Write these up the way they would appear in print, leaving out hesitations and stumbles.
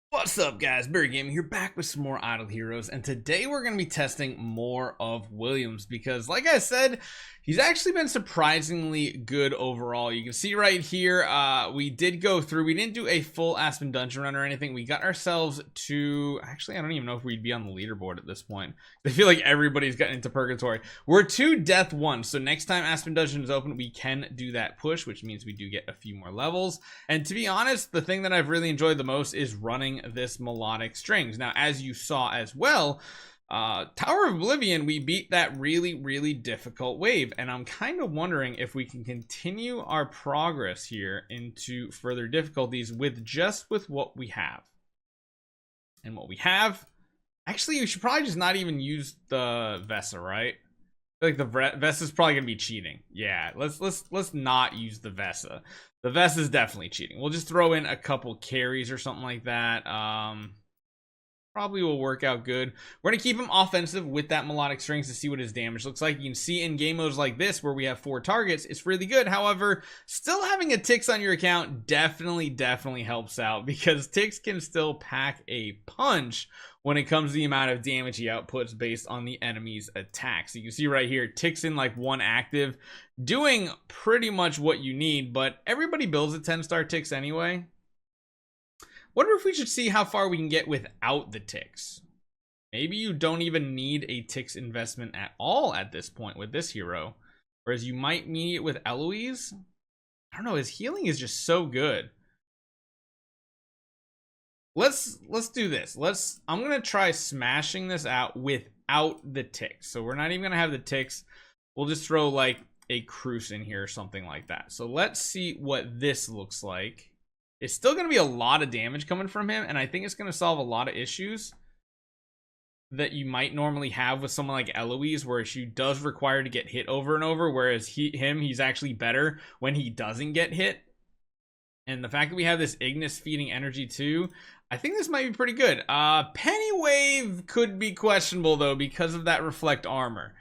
What's up, guys? Barry Gaming here, back with some more Idle Heroes, and today we're going to be testing more of Williams because, like I said, he's actually been surprisingly good overall. You can see right here, we did go through, we didn't do a full Aspen dungeon run or anything. We got ourselves to, actually, I don't even know if we'd be on the leaderboard at this point. I feel like everybody's gotten into purgatory. We're to death 1, so next time Aspen dungeon is open, we can do that push, which means we do get a few more levels. And to be honest, the thing that I've really enjoyed the most is running this melodic strings. Now, as you saw as well, Tower of Oblivion, we beat that really difficult wave, and I'm kind of wondering if we can continue our progress here into further difficulties with what we have. And what we have, actually, we should probably just not even use the Vesa, right? I feel like the Vesa's probably gonna be cheating. Yeah, let's not use the Vesa. The Vest is definitely cheating. We'll just throw in a couple carries or something like that. Probably will work out good. We're going to keep him offensive with that melodic strings to see what his damage looks like. You can see in game modes like this where we have 4 targets, it's really good. However, still having a Tix on your account definitely helps out, because Tix can still pack a punch when it comes to the amount of damage he outputs based on the enemy's attacks. So you can see right here, Tix in like 1 active, doing pretty much what you need, but everybody builds a 10-star Tix anyway. Wonder if we should see how far we can get without the Tix. Maybe you don't even need a Tix investment at all at this point with this hero, whereas you might need it with Eloise. I don't know, his healing is just so good. Let's do this. I'm gonna try smashing this out without the Tix. So we're not even gonna have the Tix. We'll just throw like a Cruce in here or something like that. So let's see what this looks like. It's still going to be a lot of damage coming from him, and I think it's going to solve a lot of issues that you might normally have with someone like Eloise, where she does require to get hit over and over, whereas he's actually better when he doesn't get hit. And the fact that we have this Ignis feeding energy too, I think this might be pretty good. Penny Wave could be questionable though because of that reflect armor.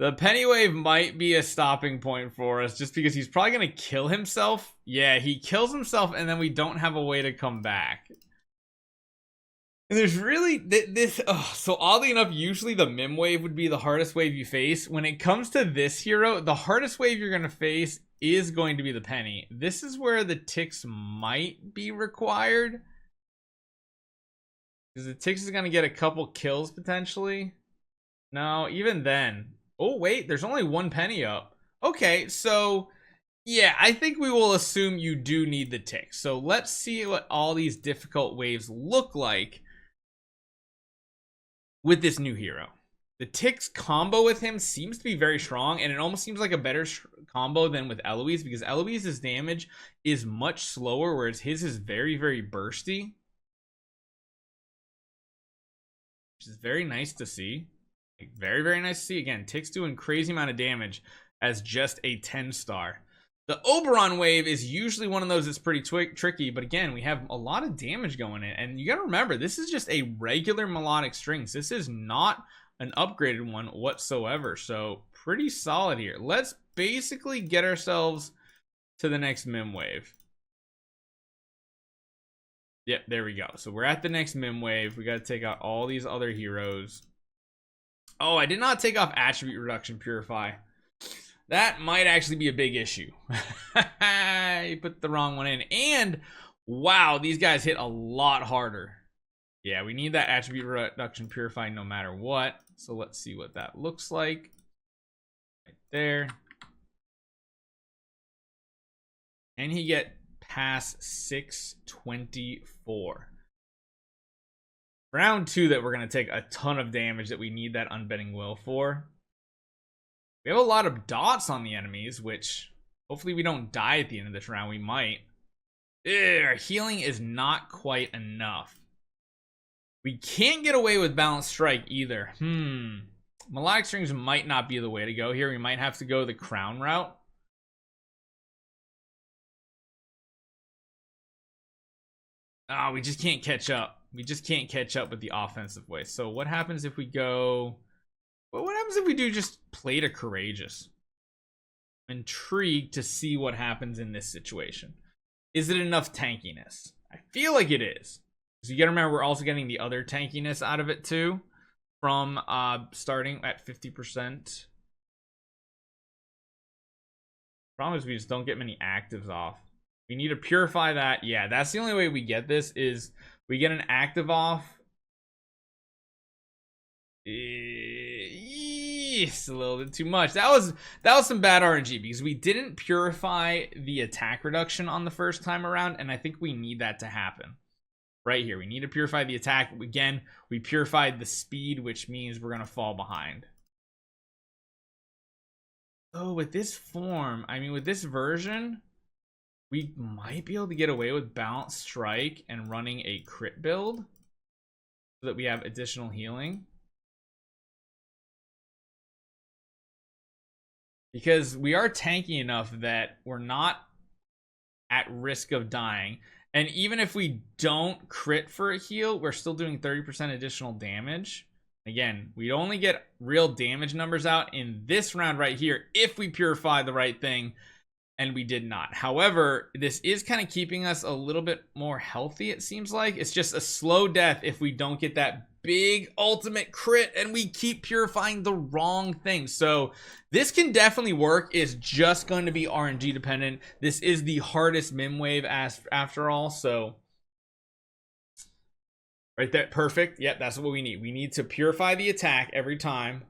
The Penny Wave might be a stopping point for us, just because he's probably going to kill himself. Yeah, he kills himself, and then we don't have a way to come back. And there's really this. So oddly enough, usually the Mim Wave would be the hardest wave you face. When it comes to this hero, the hardest wave you're going to face is going to be the Penny. This is where the Tix might be required, because the Tix is going to get a couple kills potentially. No, even then. Oh, wait, there's only 1 penny up. Okay, so, yeah, I think we will assume you do need the Tix. So let's see what all these difficult waves look like with this new hero. The Tix combo with him seems to be very strong, and it almost seems like a better combo than with Eloise, because Eloise's damage is much slower, whereas his is very bursty. Which is very nice to see. Very nice to see. Again, Tix doing crazy amount of damage as just a 10-star. The Oberon wave is usually one of those that's pretty tricky, but again, we have a lot of damage going in, and you gotta remember, this is just a regular melodic strings. This is not an upgraded one whatsoever, so pretty solid here. Let's basically get ourselves to the next Mim wave. Yep, there we go. So we're at the next Mim wave. We gotta take out all these other heroes. Oh, I did not take off attribute reduction purify. That might actually be a big issue. You put the wrong one in. And wow, these guys hit a lot harder. Yeah, we need that attribute reduction purify no matter what. So let's see what that looks like. Right there. And he get past 624. Round 2 that we're going to take a ton of damage that we need that unbending will for. We have a lot of dots on the enemies, which hopefully we don't die at the end of this round. We might. Our healing is not quite enough. We can't get away with balanced strike either. Melodic strings might not be the way to go here. We might have to go the crown route. Oh, we just can't catch up. We just can't catch up with the offensive way. So what happens if we go... Well, what happens if we do just play to courageous? intrigued to see what happens in this situation. Is it enough tankiness? I feel like it is. So you gotta remember, we're also getting the other tankiness out of it too, from starting at 50%. Problem is we just don't get many actives off. We need to purify that. Yeah, that's the only way we get this, is we get an active off. It's a little bit too much. That was some bad RNG, because we didn't purify the attack reduction on the first time around, and I think we need that to happen right here. We need to purify the attack. Again, we purified the speed, which means we're gonna fall behind. Oh, with this form, I mean, with this version, we might be able to get away with balanced strike and running a crit build so that we have additional healing. Because we are tanky enough that we're not at risk of dying. And even if we don't crit for a heal, we're still doing 30% additional damage. Again, we only get real damage numbers out in this round right here if we purify the right thing, and we did not. However, this is kind of keeping us a little bit more healthy, it seems like. It's just a slow death if we don't get that big ultimate crit and we keep purifying the wrong thing. So this can definitely work. It's just going to be RNG dependent. This is the hardest mim wave after all, so right there, perfect. Yep, that's what we need. We need to purify the attack every time.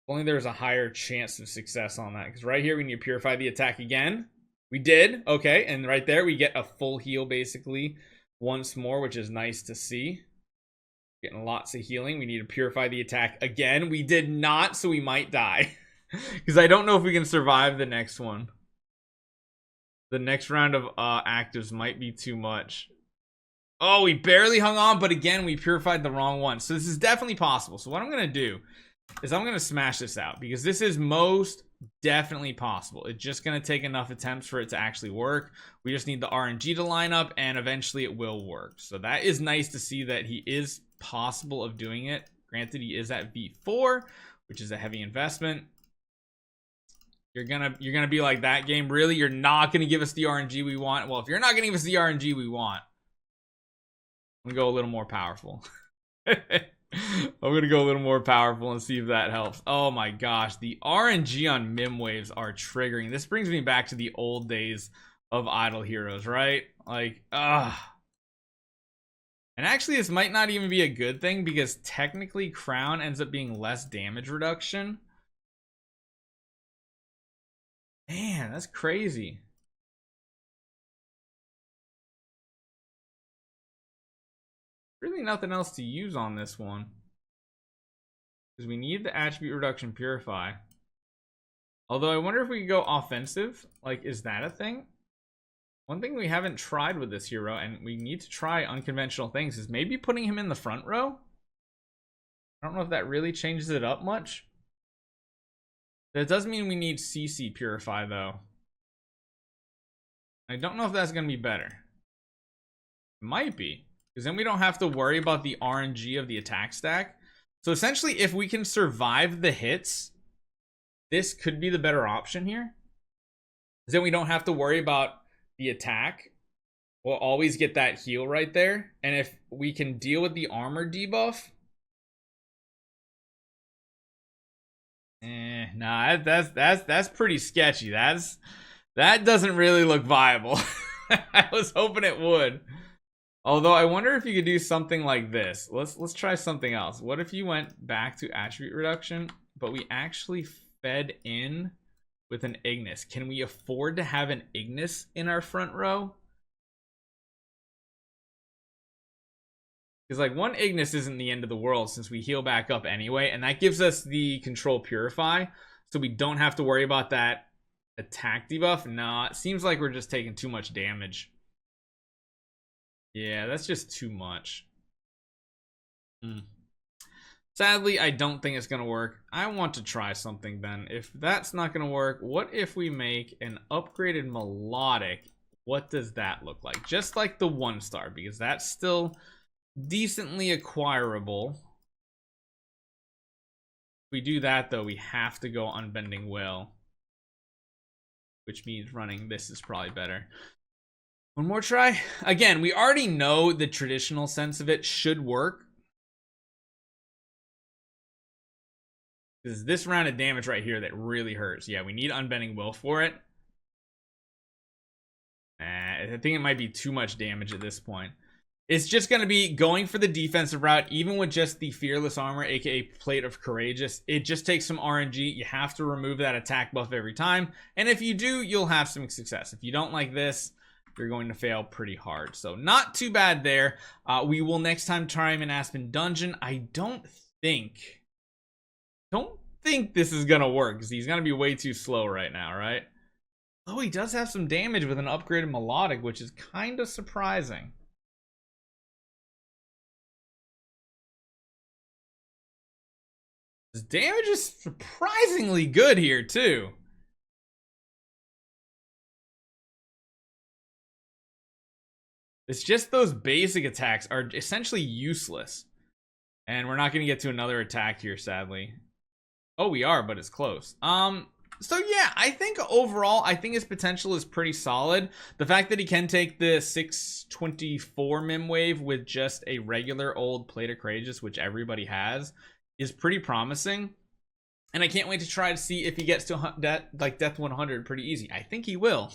Only there's a higher chance of success on that, because right here we need to purify the attack again. We did. Okay, and right there we get a full heal basically once more, which is nice to see. Getting lots of healing. We need to purify the attack again. We did not, so we might die. Because I don't know if we can survive the next one. The next round of actives might be too much. Oh, we barely hung on, but again, we purified the wrong one. So this is definitely possible. So what I'm going to do is I'm going to smash this out, because this is most definitely possible. It's just going to take enough attempts for it to actually work. We just need the RNG to line up, and eventually it will work. So that is nice to see that he is possible of doing it. Granted, he is at V4, which is a heavy investment. You're gonna be like, that game, really? You're not gonna give us the RNG we want? Well, if you're not gonna give us the RNG we want, I'm gonna go a little more powerful. I'm gonna go a little more powerful and see if that helps. Oh my gosh, the RNG on mim waves are triggering. This brings me back to the old days of Idle Heroes, right? Like, and actually, this might not even be a good thing, because technically Crown ends up being less damage reduction. Man, that's crazy. Really nothing else to use on this one, because we need the attribute reduction purify. Although I wonder if we could go offensive. Like, is that a thing? One thing we haven't tried with this hero, and we need to try unconventional things, is maybe putting him in the front row. I don't know if that really changes it up much. That does mean we need CC purify though. I don't know if that's going to be better. It might be, because then we don't have to worry about the RNG of the attack stack. So essentially, if we can survive the hits, this could be the better option here. Because then we don't have to worry about the attack. We'll always get that heal right there. And if we can deal with the armor debuff, nah, that's pretty sketchy. That doesn't really look viable. I was hoping it would. Although I wonder if you could do something like this. Let's try something else. What if you went back to attribute reduction, but we actually fed in with an Ignis? Can we afford to have an Ignis in our front row? Because like, one Ignis isn't the end of the world, since we heal back up anyway, and that gives us the control purify, so we don't have to worry about that attack debuff. Nah, it seems like we're just taking too much damage. Yeah, that's just too much. Sadly, I don't think it's gonna work. I want to try something then. If that's not gonna work, what if we make an upgraded melodic? What does that look like? Just like the 1-star, because that's still decently acquirable. If we do that though, we have to go Unbending Will. which means running this is probably better. One more try. Again, we already know the traditional sense of it should work. There's this round of damage right here that really hurts. Yeah, we need Unbending Will for it. I think it might be too much damage at this point. It's just going to be going for the defensive route, even with just the Fearless Armor, aka Plate of Courageous. It just takes some RNG. You have to remove that attack buff every time. And if you do, you'll have some success. If you don't like this, you're going to fail pretty hard. So not too bad there. We will next time try him in Aspen Dungeon. I don't think this is going to work because he's going to be way too slow right now, right? Oh, he does have some damage with an upgraded Melodic, which is kind of surprising. His damage is surprisingly good here, too. It's just those basic attacks are essentially useless. And we're not going to get to another attack here, sadly. Oh, we are, but it's close. So yeah, I think overall, I think his potential is pretty solid. The fact that he can take the 624 Mim wave with just a regular old Plate of Courageous, which everybody has, is pretty promising. And I can't wait to try to see if he gets to Death 100 pretty easy. I think he will.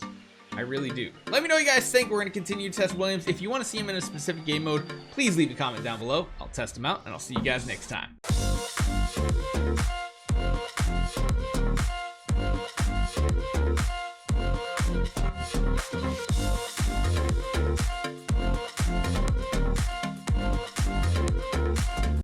I really do. Let me know what you guys think. We're going to continue to test Williams. If you want to see him in a specific game mode, please leave a comment down below. I'll test him out, and I'll see you guys next time.